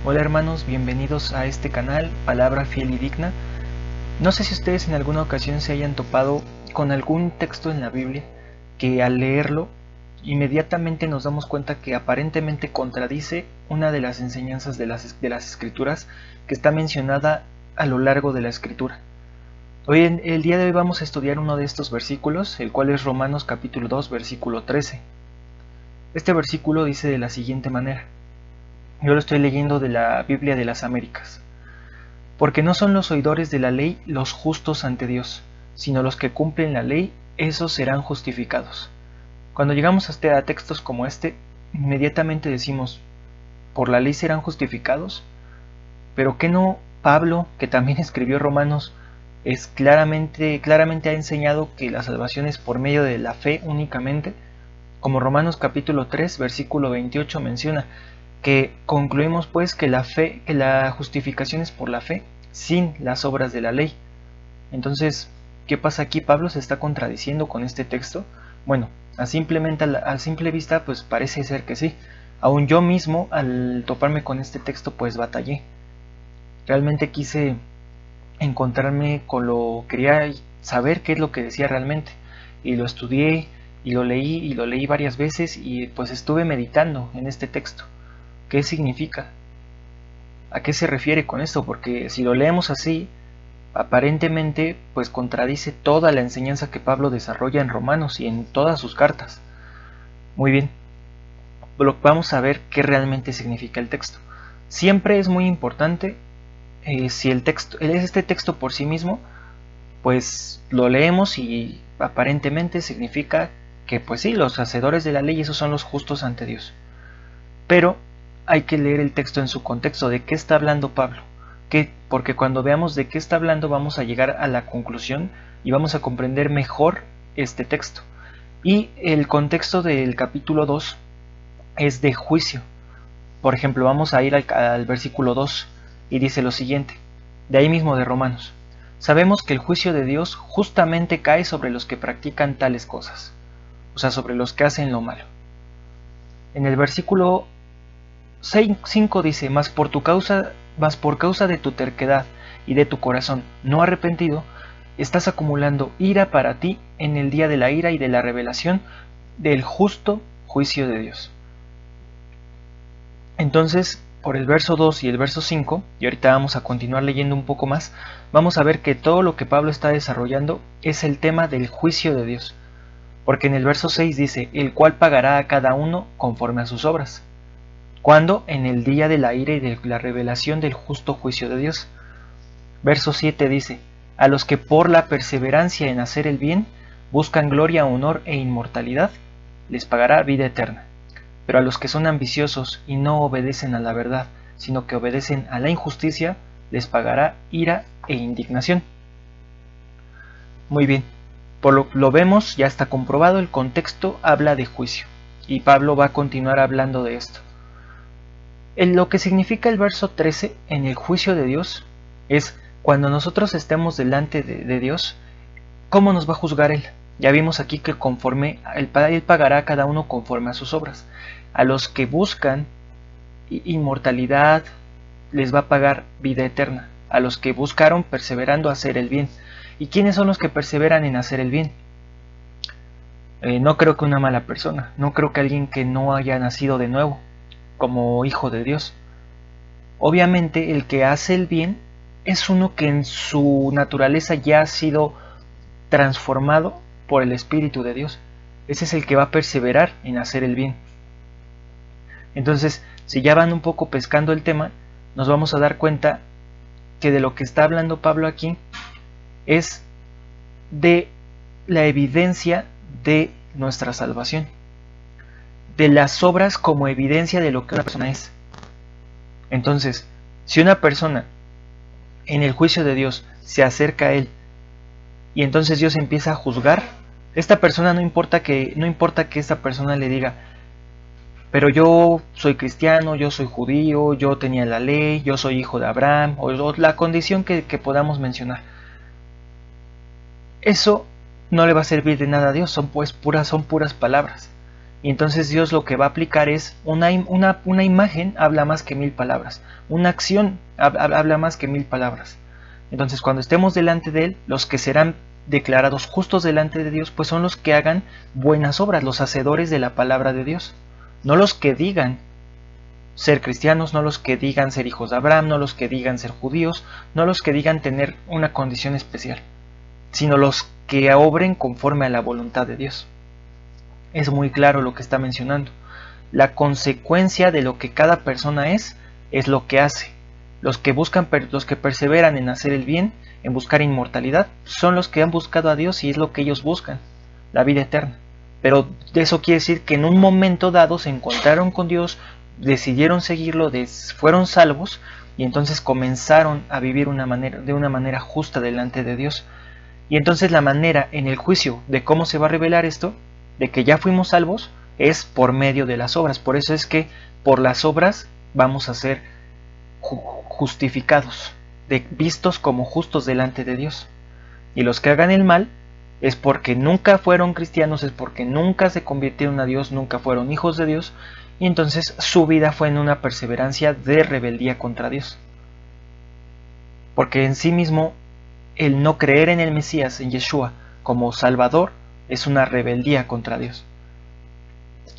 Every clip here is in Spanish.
Hola hermanos, bienvenidos a este canal, Palabra Fiel y Digna. No sé si ustedes en alguna ocasión se hayan topado con algún texto en la Biblia que al leerlo inmediatamente nos damos cuenta que aparentemente contradice una de las enseñanzas de las Escrituras que está mencionada a lo largo de la Escritura. El día de hoy vamos a estudiar uno de estos versículos, el cual es Romanos capítulo 2, versículo 13. Este versículo dice de la siguiente manera. Yo lo estoy leyendo de la Biblia de las Américas. Porque no son los oidores de la ley los justos ante Dios, sino los que cumplen la ley, esos serán justificados. Cuando llegamos a textos como este, inmediatamente decimos, ¿por la ley serán justificados? Pero ¿qué no Pablo, que también escribió Romanos, claramente ha enseñado que la salvación es por medio de la fe únicamente? Como Romanos capítulo 3, versículo 28 menciona, que concluimos pues que la justificación es por la fe, sin las obras de la ley. Entonces, ¿qué pasa aquí? Pablo se está contradiciendo con este texto. Bueno, a simple vista pues parece ser que sí. Aún yo mismo al toparme con este texto pues batallé. Realmente quise encontrarme con quería saber qué es lo que decía realmente. Y lo estudié y lo leí varias veces y pues estuve meditando en este texto. ¿Qué significa? ¿A qué se refiere con esto? Porque si lo leemos así, aparentemente pues contradice toda la enseñanza que Pablo desarrolla en Romanos y en todas sus cartas. Muy bien, vamos a ver qué realmente significa el texto. Siempre es muy importante si este texto por sí mismo, pues lo leemos y aparentemente significa que pues sí, los hacedores de la ley, esos son los justos ante Dios. Pero hay que leer el texto en su contexto, de qué está hablando Pablo, porque cuando veamos de qué está hablando vamos a llegar a la conclusión y vamos a comprender mejor este texto. Y el contexto del capítulo 2 es de juicio. Por ejemplo, vamos a ir al versículo 2 y dice lo siguiente, de ahí mismo de Romanos. Sabemos que el juicio de Dios justamente cae sobre los que practican tales cosas, o sea, sobre los que hacen lo malo. En el versículo 5 dice, mas por causa de tu terquedad y de tu corazón no arrepentido, estás acumulando ira para ti en el día de la ira y de la revelación del justo juicio de Dios. Entonces, por el verso 2 y el verso 5, y ahorita vamos a continuar leyendo un poco más, vamos a ver que todo lo que Pablo está desarrollando es el tema del juicio de Dios. Porque en el verso 6 dice, el cual pagará a cada uno conforme a sus obras. ¿Cuándo? En el día de la ira y de la revelación del justo juicio de Dios. Verso 7 dice, a los que por la perseverancia en hacer el bien buscan gloria, honor e inmortalidad, les pagará vida eterna. Pero a los que son ambiciosos y no obedecen a la verdad, sino que obedecen a la injusticia, les pagará ira e indignación. Muy bien, lo vemos, ya está comprobado, el contexto habla de juicio, y Pablo va a continuar hablando de esto. Lo que significa el verso 13 en el juicio de Dios es cuando nosotros estemos delante de Dios, ¿cómo nos va a juzgar Él? Ya vimos aquí que Él pagará a cada uno conforme a sus obras. A los que buscan inmortalidad les va a pagar vida eterna. A los que buscaron perseverando a hacer el bien. ¿Y quiénes son los que perseveran en hacer el bien? No creo que una mala persona, no creo que alguien que no haya nacido de nuevo como hijo de Dios. Obviamente el que hace el bien es uno que en su naturaleza ya ha sido transformado por el Espíritu de Dios. Ese es el que va a perseverar en hacer el bien. Entonces, si ya van un poco pescando el tema, nos vamos a dar cuenta que de lo que está hablando Pablo aquí es de la evidencia de nuestra salvación, de las obras como evidencia de lo que una persona es. Entonces, si una persona en el juicio de Dios se acerca a Él y entonces Dios empieza a juzgar, esta persona no importa que esta persona le diga, pero yo soy cristiano, yo soy judío, yo tenía la ley, yo soy hijo de Abraham, o la condición que podamos mencionar. Eso no le va a servir de nada a Dios, son puras palabras. Y entonces Dios lo que va a aplicar es una imagen habla más que 1000 palabras. Una acción habla más que 1000 palabras. Entonces cuando estemos delante de Él, los que serán declarados justos delante de Dios, pues son los que hagan buenas obras, los hacedores de la palabra de Dios. No los que digan ser cristianos, no los que digan ser hijos de Abraham, no los que digan ser judíos, no los que digan tener una condición especial, sino los que obren conforme a la voluntad de Dios. Es muy claro lo que está mencionando. La consecuencia de lo que cada persona es lo que hace. Los que perseveran en hacer el bien, en buscar inmortalidad, son los que han buscado a Dios y es lo que ellos buscan, la vida eterna. Pero eso quiere decir que en un momento dado se encontraron con Dios, decidieron seguirlo, fueron salvos y entonces comenzaron a vivir de una manera justa delante de Dios. Y entonces la manera en el juicio de cómo se va a revelar esto, de que ya fuimos salvos, es por medio de las obras. Por eso es que por las obras vamos a ser justificados, vistos como justos delante de Dios. Y los que hagan el mal es porque nunca fueron cristianos, es porque nunca se convirtieron a Dios, nunca fueron hijos de Dios, y entonces su vida fue en una perseverancia de rebeldía contra Dios. Porque en sí mismo el no creer en el Mesías, en Yeshua, como Salvador, es una rebeldía contra Dios.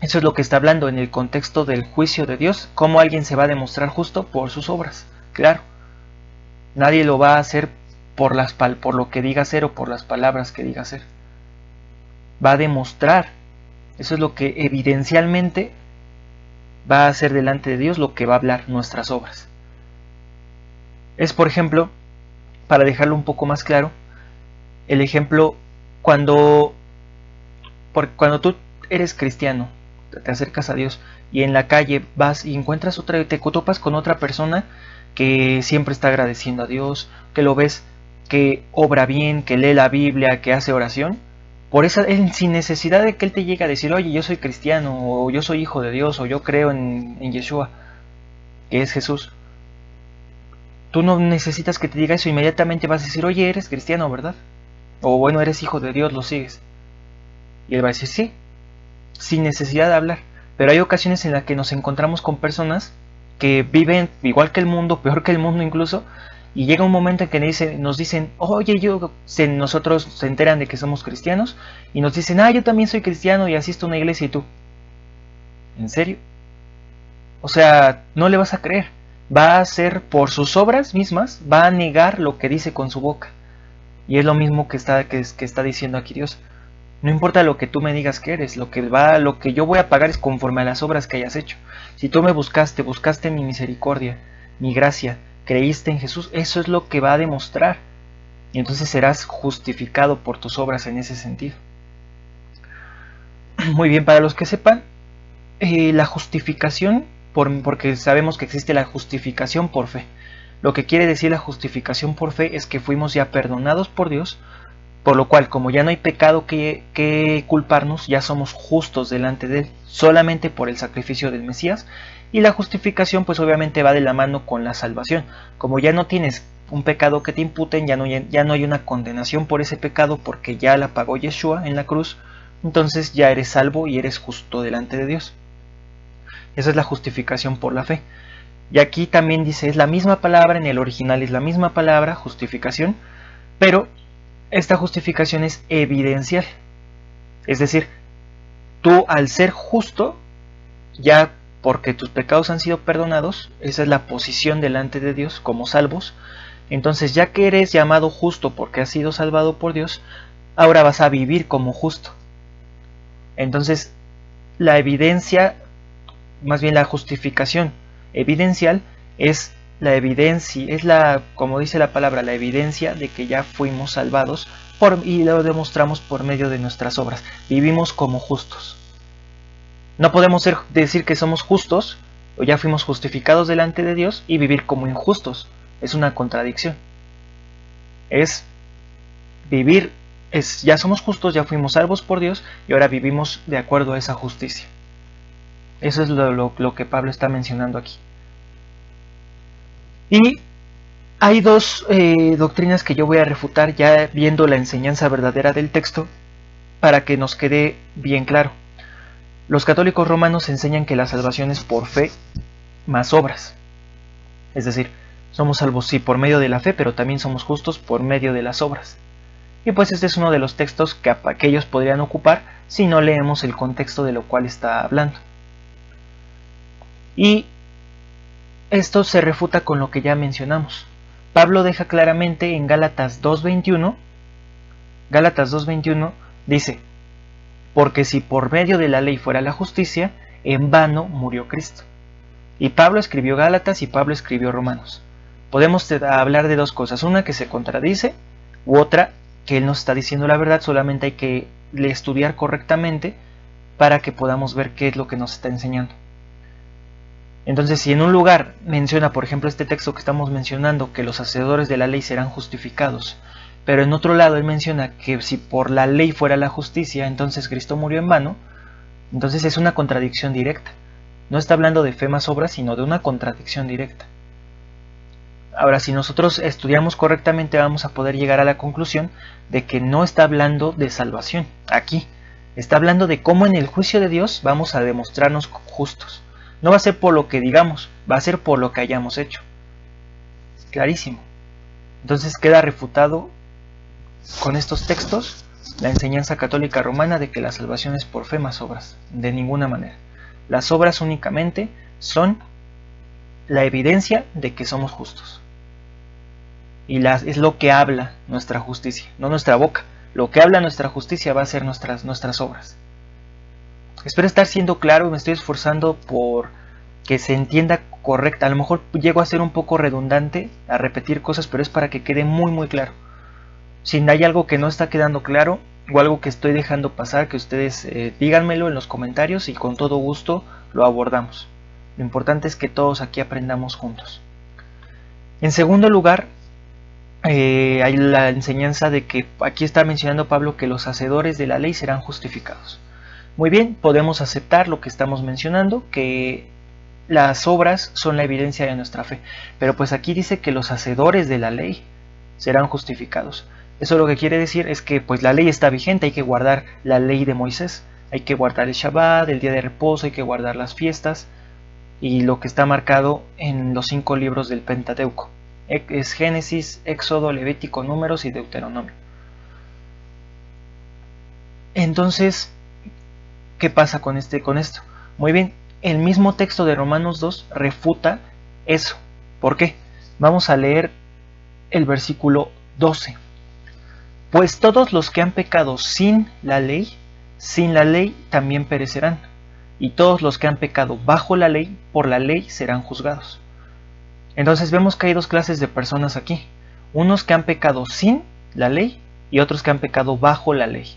Eso es lo que está hablando en el contexto del juicio de Dios. ¿Cómo alguien se va a demostrar justo? Por sus obras. Claro, nadie lo va a hacer por lo que diga hacer o por las palabras que diga hacer. Va a demostrar. Eso es lo que evidencialmente va a hacer delante de Dios, lo que va a hablar nuestras obras. Es, por ejemplo, para dejarlo un poco más claro, el ejemplo cuando tú eres cristiano, te acercas a Dios y en la calle vas y encuentras te topas con otra persona que siempre está agradeciendo a Dios, que lo ves que obra bien, que lee la Biblia, que hace oración, sin necesidad de que él te llegue a decir, oye, yo soy cristiano, o yo soy hijo de Dios, o yo creo en Yeshua, que es Jesús. Tú no necesitas que te diga eso, inmediatamente vas a decir, oye, eres cristiano, ¿verdad? O bueno, eres hijo de Dios, lo sigues. Y él va a decir, sí, sin necesidad de hablar. Pero hay ocasiones en las que nos encontramos con personas que viven igual que el mundo, peor que el mundo incluso, y llega un momento en que nos dicen, oye, nosotros se enteran de que somos cristianos, y nos dicen, yo también soy cristiano y asisto a una iglesia, y tú, ¿en serio? O sea, no le vas a creer. Va a hacer por sus obras mismas, va a negar lo que dice con su boca. Y es lo mismo que está diciendo aquí Dios. No importa lo que tú me digas que eres, lo que yo voy a pagar es conforme a las obras que hayas hecho. Si tú me buscaste mi misericordia, mi gracia, creíste en Jesús, eso es lo que va a demostrar. Y entonces serás justificado por tus obras en ese sentido. Muy bien, para los que sepan, la justificación, porque sabemos que existe la justificación por fe. Lo que quiere decir la justificación por fe es que fuimos ya perdonados por Dios, por lo cual, como ya no hay pecado que culparnos, ya somos justos delante de Él, solamente por el sacrificio del Mesías. Y la justificación pues obviamente va de la mano con la salvación. Como ya no tienes un pecado que te imputen, ya no hay una condenación por ese pecado porque ya la pagó Yeshua en la cruz, entonces ya eres salvo y eres justo delante de Dios. Esa es la justificación por la fe. Y aquí también dice, es la misma palabra, en el original es la misma palabra, justificación, pero esta justificación es evidencial. Es decir, tú al ser justo, ya porque tus pecados han sido perdonados, esa es la posición delante de Dios como salvos, entonces ya que eres llamado justo porque has sido salvado por Dios, ahora vas a vivir como justo. Entonces, la evidencia, más bien la justificación evidencial es la evidencia, como dice la palabra, la evidencia de que ya fuimos salvados y lo demostramos por medio de nuestras obras. Vivimos como justos. No podemos decir que somos justos o ya fuimos justificados delante de Dios y vivir como injustos. Es una contradicción. Ya somos justos, ya fuimos salvos por Dios y ahora vivimos de acuerdo a esa justicia. Eso es lo que Pablo está mencionando aquí. Y hay dos doctrinas que yo voy a refutar ya viendo la enseñanza verdadera del texto para que nos quede bien claro. Los católicos romanos enseñan que la salvación es por fe más obras. Es decir, somos salvos sí por medio de la fe, pero también somos justos por medio de las obras. Y pues este es uno de los textos que ellos podrían ocupar si no leemos el contexto de lo cual está hablando. Y esto se refuta con lo que ya mencionamos. Pablo deja claramente en Gálatas 2:21 dice: porque si por medio de la ley fuera la justicia, en vano murió Cristo. Y Pablo escribió Gálatas y Pablo escribió Romanos. Podemos hablar de dos cosas, una que se contradice, u otra que él nos está diciendo la verdad, solamente hay que estudiar correctamente para que podamos ver qué es lo que nos está enseñando. Entonces, si en un lugar menciona, por ejemplo, este texto que estamos mencionando, que los hacedores de la ley serán justificados, pero en otro lado él menciona que si por la ley fuera la justicia, entonces Cristo murió en vano, entonces es una contradicción directa. No está hablando de fe más obras, sino de una contradicción directa. Ahora, si nosotros estudiamos correctamente, vamos a poder llegar a la conclusión de que no está hablando de salvación aquí. Está hablando de cómo en el juicio de Dios vamos a demostrarnos justos. No va a ser por lo que digamos, va a ser por lo que hayamos hecho. Clarísimo. Entonces queda refutado con estos textos la enseñanza católica romana de que la salvación es por fe más obras. De ninguna manera. Las obras únicamente son la evidencia de que somos justos. Y es lo que habla nuestra justicia, no nuestra boca. Lo que habla nuestra justicia va a ser nuestras obras. Espero estar siendo claro, me estoy esforzando por que se entienda correcta. A lo mejor llego a ser un poco redundante, a repetir cosas, pero es para que quede muy muy claro. Si hay algo que no está quedando claro o algo que estoy dejando pasar, que ustedes díganmelo en los comentarios y con todo gusto lo abordamos. Lo importante es que todos aquí aprendamos juntos. En segundo lugar, hay la enseñanza de que aquí está mencionando Pablo que los hacedores de la ley serán justificados. Muy bien, podemos aceptar lo que estamos mencionando, que las obras son la evidencia de nuestra fe. Pero pues aquí dice que los hacedores de la ley serán justificados. Eso lo que quiere decir es que pues la ley está vigente, hay que guardar la ley de Moisés, hay que guardar el Shabbat, el día de reposo, hay que guardar las fiestas y lo que está marcado en los 5 libros del Pentateuco. Es Génesis, Éxodo, Levítico, Números y Deuteronomio. Entonces, ¿qué pasa con esto? Muy bien, el mismo texto de Romanos 2 refuta eso. ¿Por qué? Vamos a leer el versículo 12. Pues todos los que han pecado sin la ley también perecerán. Y todos los que han pecado bajo la ley, por la ley serán juzgados. Entonces vemos que hay dos clases de personas aquí. Unos que han pecado sin la ley y otros que han pecado bajo la ley.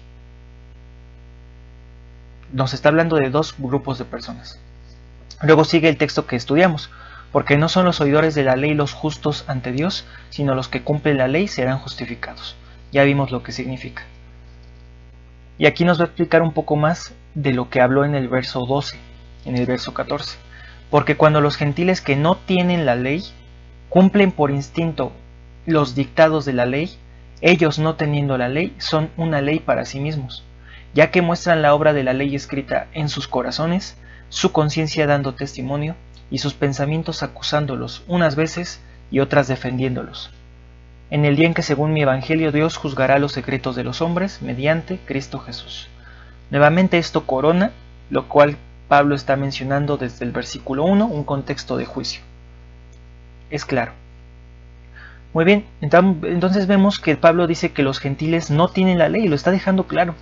Nos está hablando de dos grupos de personas. Luego sigue el texto que estudiamos. Porque no son los oidores de la ley los justos ante Dios, sino los que cumplen la ley serán justificados. Ya vimos lo que significa. Y aquí nos va a explicar un poco más de lo que habló en el verso 12, en el verso 14. Porque cuando los gentiles que no tienen la ley cumplen por instinto los dictados de la ley, ellos no teniendo la ley son una ley para sí mismos, ya que muestran la obra de la ley escrita en sus corazones, su conciencia dando testimonio y sus pensamientos acusándolos unas veces y otras defendiéndolos. En el día en que según mi evangelio Dios juzgará los secretos de los hombres mediante Cristo Jesús. Nuevamente esto corona, lo cual Pablo está mencionando desde el versículo 1, un contexto de juicio. Es claro. Muy bien, entonces vemos que Pablo dice que los gentiles no tienen la ley, y lo está dejando claro.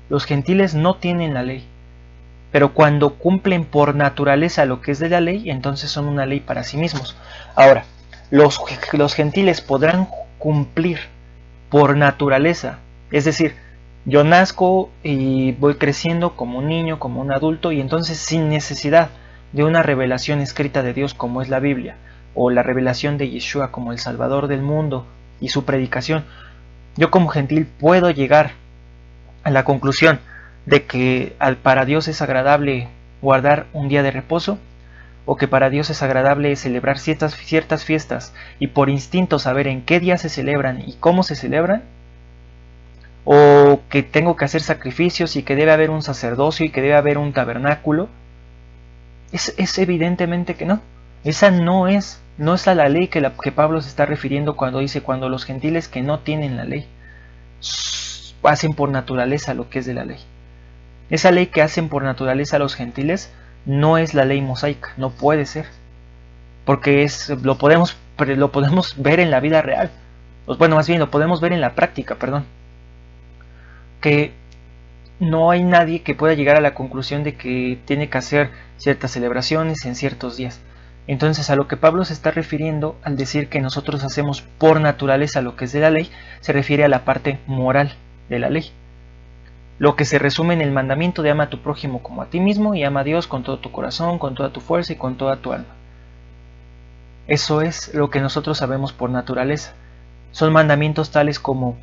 Los gentiles no tienen la ley. Pero cuando cumplen por naturaleza lo que es de la ley, entonces son una ley para sí mismos. Ahora, los gentiles podrán cumplir por naturaleza, es decir, yo nazco y voy creciendo como un niño, como un adulto, y entonces sin necesidad de una revelación escrita de Dios como es la Biblia, o la revelación de Yeshua como el Salvador del mundo y su predicación, yo como gentil puedo llegar a la conclusión de que para Dios es agradable guardar un día de reposo, o que para Dios es agradable celebrar ciertas fiestas y por instinto saber en qué día se celebran y cómo se celebran. o que tengo que hacer sacrificios y que debe haber un sacerdocio y que debe haber un tabernáculo. Es evidentemente que no. Esa no es a la ley que Pablo se está refiriendo cuando dice cuando los gentiles que no tienen la ley hacen por naturaleza lo que es de la ley. Esa ley que hacen por naturaleza los gentiles no es la ley mosaica, no puede ser, porque lo podemos ver en la vida real. Bueno, más bien lo podemos ver en la práctica, perdón. Que no hay nadie que pueda llegar a la conclusión de que tiene que hacer ciertas celebraciones en ciertos días. Entonces, a lo que Pablo se está refiriendo al decir que nosotros hacemos por naturaleza lo que es de la ley, se refiere a la parte moral de la ley. Lo que se resume en el mandamiento de ama a tu prójimo como a ti mismo y ama a Dios con todo tu corazón, con toda tu fuerza y con toda tu alma. Eso es lo que nosotros sabemos por naturaleza. Son mandamientos tales como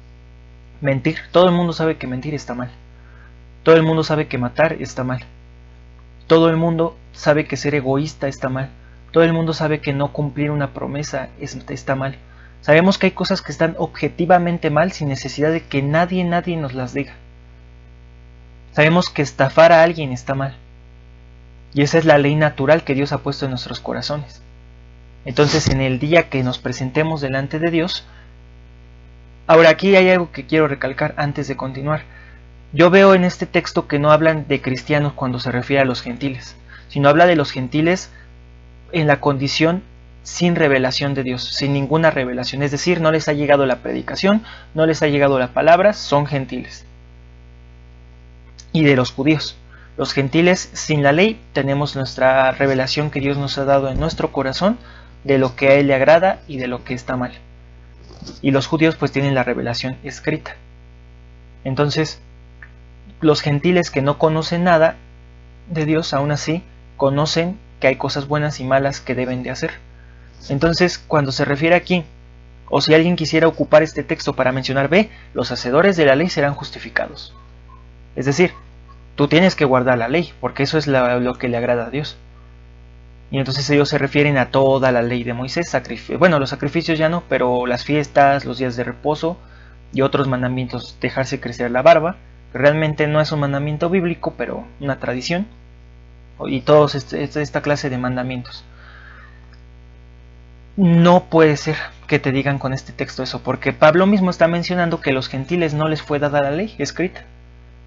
mentir. Todo el mundo sabe que mentir está mal. Todo el mundo sabe que matar está mal. Todo el mundo sabe que ser egoísta está mal. Todo el mundo sabe que no cumplir una promesa está mal. Sabemos que hay cosas que están objetivamente mal sin necesidad de que nadie nos las diga. Sabemos que estafar a alguien está mal. Y esa es la ley natural que Dios ha puesto en nuestros corazones. Entonces, en el día que nos presentemos delante de Dios, ahora aquí hay algo que quiero recalcar antes de continuar. Yo veo en este texto que no hablan de cristianos cuando se refiere a los gentiles, sino habla de los gentiles en la condición sin revelación de Dios, sin ninguna revelación, es decir, no les ha llegado la predicación, no les ha llegado la palabra, son gentiles. Y de los judíos, los gentiles sin la ley tenemos nuestra revelación que Dios nos ha dado en nuestro corazón de lo que a Él le agrada y de lo que está mal. Y los judíos pues tienen la revelación escrita. Entonces, los gentiles que no conocen nada de Dios, aún así, conocen que hay cosas buenas y malas que deben de hacer. Entonces, cuando se refiere aquí, o si alguien quisiera ocupar este texto para mencionar, los hacedores de la ley serán justificados. Es decir, tú tienes que guardar la ley, porque eso es lo que le agrada a Dios. Y entonces ellos se refieren a toda la ley de Moisés, bueno, los sacrificios ya no, pero las fiestas, los días de reposo y otros mandamientos, dejarse crecer la barba, que realmente no es un mandamiento bíblico, pero una tradición, y todos esta clase de mandamientos. No puede ser que te digan con este texto eso, porque Pablo mismo está mencionando que a los gentiles no les fue dada la ley escrita,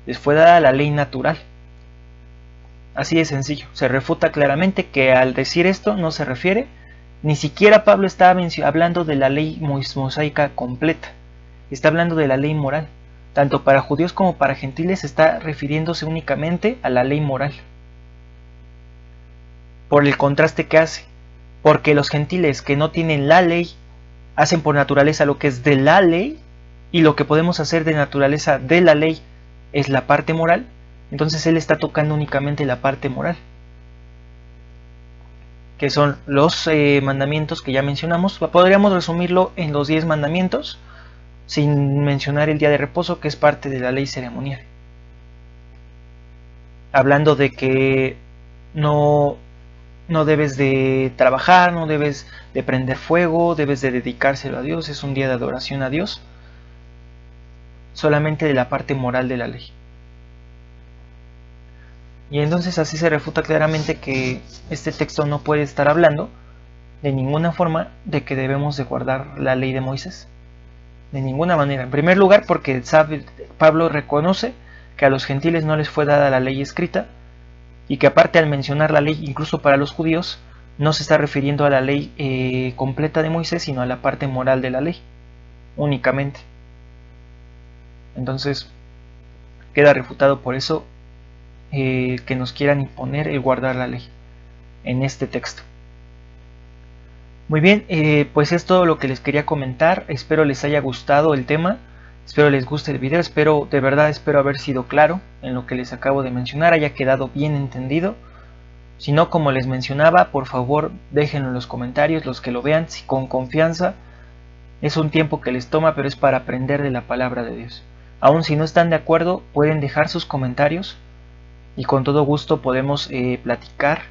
les fue dada la ley natural. Así de sencillo, se refuta claramente que al decir esto no se refiere, ni siquiera Pablo está hablando de la ley mosaica completa, está hablando de la ley moral, tanto para judíos como para gentiles está refiriéndose únicamente a la ley moral, por el contraste que hace, porque los gentiles que no tienen la ley hacen por naturaleza lo que es de la ley, y lo que podemos hacer de naturaleza de la ley es la parte moral. Entonces él está tocando únicamente la parte moral, que son los mandamientos que ya mencionamos. Podríamos resumirlo en los 10 mandamientos, sin mencionar el día de reposo, que es parte de la ley ceremonial. Hablando de que no debes de trabajar, no debes de prender fuego, debes de dedicárselo a Dios, es un día de adoración a Dios. Solamente de la parte moral de la ley. Y entonces así se refuta claramente que este texto no puede estar hablando de ninguna forma de que debemos de guardar la ley de Moisés. De ninguna manera. En primer lugar porque Pablo reconoce que a los gentiles no les fue dada la ley escrita, y que aparte al mencionar la ley incluso para los judíos no se está refiriendo a la ley completa de Moisés, sino a la parte moral de la ley únicamente. Entonces queda refutado por eso que nos quieran imponer el guardar la ley en este texto. Muy bien, pues es todo lo que les quería comentar. Espero les haya gustado el tema, espero les guste el video, de verdad espero haber sido claro en lo que les acabo de mencionar, haya quedado bien entendido. Si no, como les mencionaba, por favor déjenlo en los comentarios, los que lo vean con confianza. Es un tiempo que les toma, pero es para aprender de la palabra de Dios. Aun si no están de acuerdo, pueden dejar sus comentarios y con todo gusto podemos platicar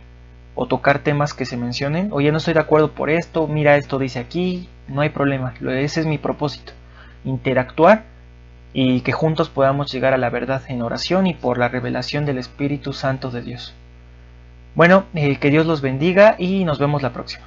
o tocar temas que se mencionen. Oye, no estoy de acuerdo por esto, mira, esto dice aquí, no hay problema. Ese es mi propósito, interactuar y que juntos podamos llegar a la verdad en oración y por la revelación del Espíritu Santo de Dios. Bueno, que Dios los bendiga y nos vemos la próxima.